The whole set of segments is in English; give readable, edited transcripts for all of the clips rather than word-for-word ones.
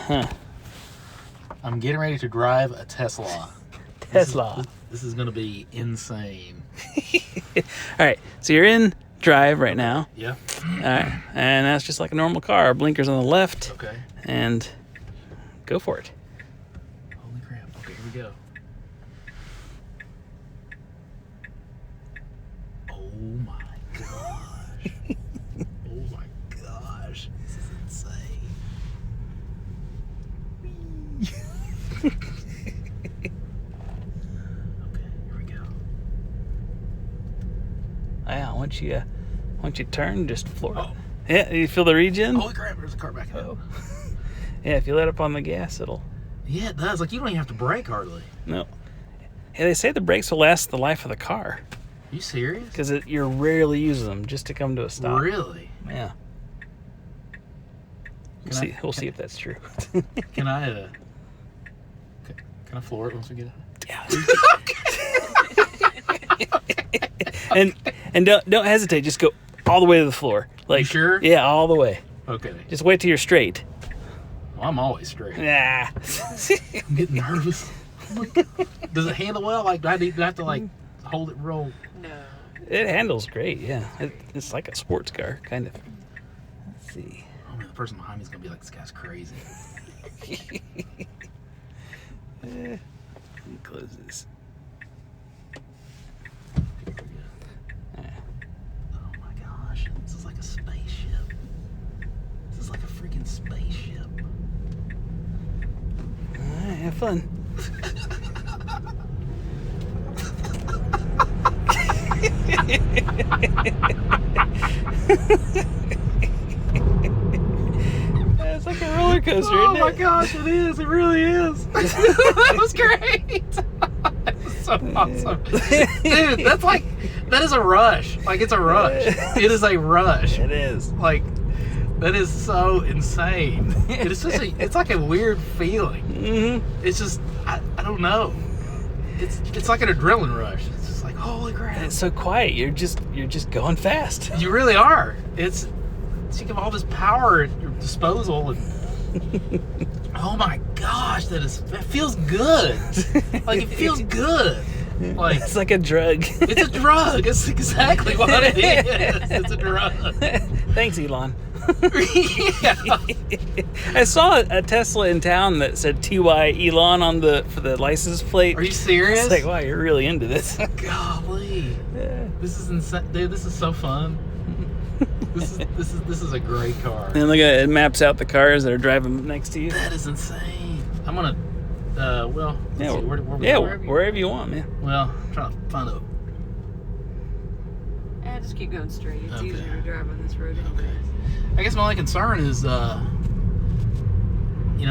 I'm getting ready to drive a Tesla. Tesla. This is going to be insane. All right, so you're in drive right now. Yeah. All right, and that's just like a normal car. Blinkers on the left. Okay. And go for it. Holy crap. Okay, here we go. Oh my gosh. Oh my gosh. This is insane. Okay, here we go. Yeah, once you turn, just floor it. Oh. Yeah, you feel the regen? Holy crap, there's a car back up. Yeah, if you let up on the gas, it'll... Yeah, it does. Like, you don't even have to brake hardly. No. Hey, they say the brakes will last the life of the car. You serious? Because you're rarely using them just to come to a stop. Really? Yeah. We'll see if that's true. Can I floor it once we get out? Yeah. and don't hesitate. Just go all the way to the floor. Like, you sure? Yeah, all the way. Okay. Just wait till you're straight. Well, I'm always straight. Nah. I'm getting nervous. Does it handle well? Like, do I have to like hold it real? No. It handles great. Yeah, it's like a sports car, kind of. Let's see. Oh man, the person behind me is gonna be like, this guy's crazy. Let me close this. Oh my gosh, this is like a spaceship. This is like a freaking spaceship. All right, have fun. It's like a roller coaster, Oh isn't my it? gosh, it is. It really is. That was great. That was so awesome. Dude, that is a rush. Like, it's a rush. It is a rush. It is. Like, that is so insane. It's like a weird feeling. Mm-hmm. It's just, I don't know. It's like an adrenaline rush. It's just like, holy crap. And it's so quiet. You're just going fast. You really are. It's you have all this power at your disposal, and oh my gosh, that feels good. Like, it feels good. Like, It's like a drug. it's a drug. It's exactly what it is. It's a drug. Thanks, Elon. Yeah. I saw a Tesla in town that said TY Elon for the license plate. Are you serious? It's like, wow, you're really into this. Golly. Yeah. This is insane. Dude, this is so fun. This is a great car. And look at it, maps out the cars that are driving next to you. That is insane. I'm gonna well, let's Yeah, see, wherever you want, man. Well, I'm trying to find a Yeah, just keep going straight. It's Okay. easier to drive on this road okay. anyways. I guess my only concern is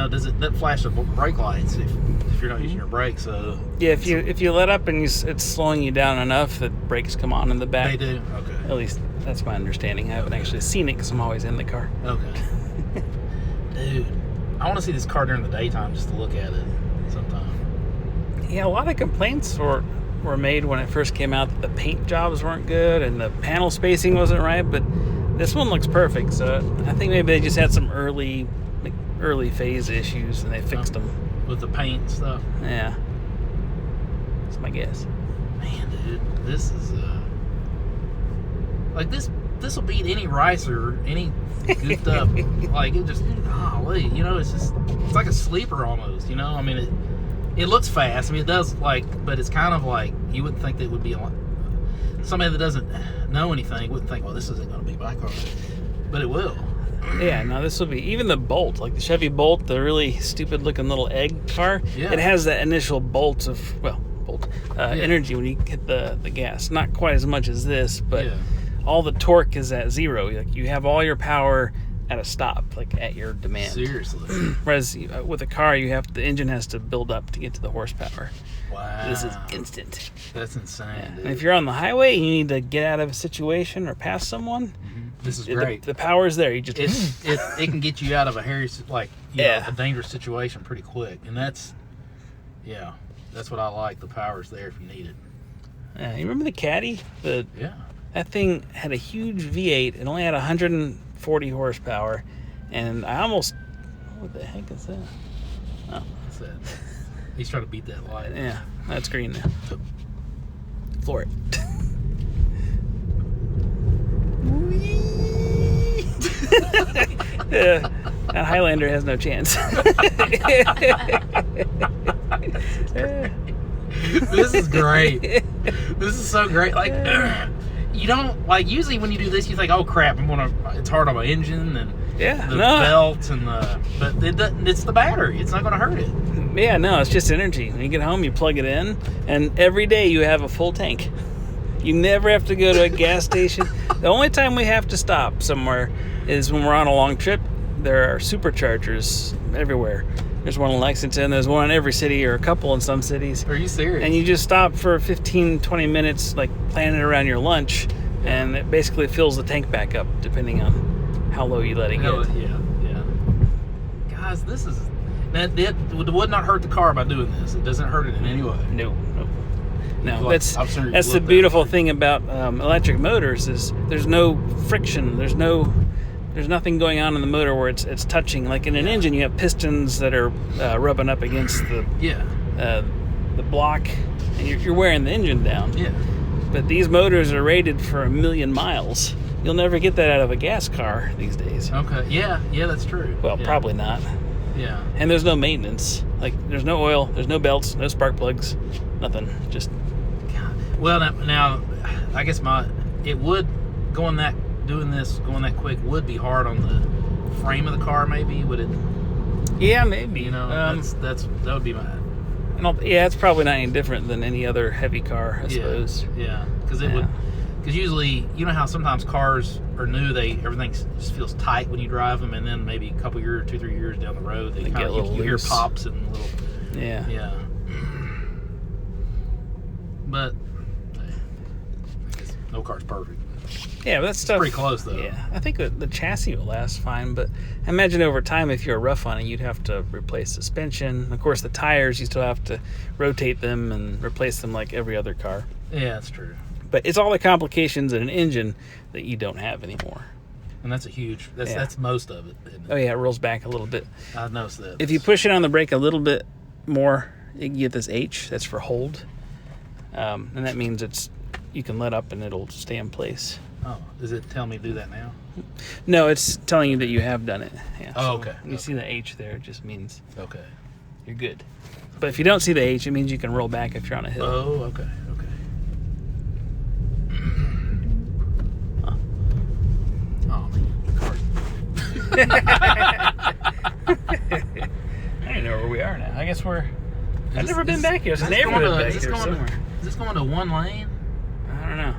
does that flash the brake lights if you're not using your brakes? So Yeah, if you let up and it's slowing you down enough that brakes come on in the back. they do. Okay. At least that's my understanding. I haven't actually seen it because I'm always in the car. Okay. Dude, I want to see this car during the daytime just to look at it sometime. Yeah, a lot of complaints were made when it first came out that the paint jobs weren't good and the panel spacing wasn't right, but this one looks perfect. So I think maybe they just had some early phase issues and they fixed them. With the paint and stuff. Yeah, that's my guess. Man, dude, this is like this will beat any ricer, any goofed up. Like, it just, golly, it's like a sleeper almost. I mean, it looks fast. I mean, it does, but it's kind of like, you wouldn't think that it would be somebody that doesn't know anything wouldn't think, well, this isn't going to be my car, but it will. Yeah, no, this will be, even the Bolt, like the Chevy Bolt, the really stupid looking little egg car. Yeah. It has that initial bolt of energy when you hit the gas. Not quite as much as this, but Yeah. all the torque is at zero. Like, you have all your power at a stop, like at your demand. Seriously. Whereas with a car, the engine has to build up to get to the horsepower. Wow. This is instant. That's insane, Yeah. dude. And if you're on the highway, you need to get out of a situation or pass someone. This is great. The power's there. You just it can get you out of a a dangerous situation pretty quick, and that's what I like. The power's there if you need it. Yeah, you remember the Caddy? Yeah. That thing had a huge V8. It only had 140 horsepower, and I almost What the heck is that? Oh, What's that? He's trying to beat that light. yeah, that's green now. Floor it. Yeah, that Highlander has no chance. This is great. This is so great. Like, you don't, like, usually when you do this, you think, oh crap, it's hard on my engine and Yeah, the no. belt and but it's the battery. It's not going to hurt it. Yeah, no, it's just energy. When you get home, you plug it in, and every day you have a full tank. You never have to go to a gas station. The only time we have to stop somewhere is when we're on a long trip. There are superchargers everywhere. There's one in Lexington. There's one in every city, or a couple in some cities. Are you serious? And you just stop for 15, 20 minutes, like planning around your lunch, and it basically fills the tank back up, depending on how low you let it get. Yeah. Guys, this is... That would not hurt the car by doing this. It doesn't hurt it in any way. No. Like, That's I'm sure you the looked at beautiful it. thing about electric motors is there's no friction. There's nothing going on in the motor where it's touching. Like in an engine, you have pistons that are rubbing up against the block, and you're wearing the engine down. Yeah. But these motors are rated for 1 million miles. You'll never get that out of a gas car these days. Okay. Yeah, that's true. Well, Yeah. probably not. Yeah. And there's no maintenance. Like there's no oil, there's no belts, no spark plugs, nothing. Just Well, now I guess it would doing that quick would be hard on the frame of the car. Maybe would it? yeah, maybe. You know, that would be my. Yeah, it's probably not any different than any other heavy car, I suppose. Yeah, because usually, you know how sometimes cars are new, everything just feels tight when you drive them, and then maybe a couple years, 2-3 years down the road, they get kind a of little you hear loose. pops and little. Yeah. Yeah. But I guess no car's perfect. Yeah, but that's stuff. Pretty close though. Yeah, I think the chassis will last fine, but imagine over time if you're rough on it, you'd have to replace suspension. Of course, the tires, you still have to rotate them and replace them like every other car. Yeah, that's true. But it's all the complications in an engine that you don't have anymore. And that's that's most of it, isn't it? Oh yeah, it rolls back a little bit. I've noticed that. If you push it on the brake a little bit more, you can get this H. That's for hold, and that means you can let up and it'll stay in place. Oh, does it tell me to do that now? No, it's telling you that you have done it. Yeah. Oh, okay. You see the H there? It just means Okay. you're good. But if you don't see the H, it means you can roll back if you're on a hill. Oh, okay. Huh. Oh, man. The car. I don't know where we are now. I guess I've Is never been this- back here. It's a is this neighborhood going to- back is this here going to- somewhere. Is this going to one lane? I don't know.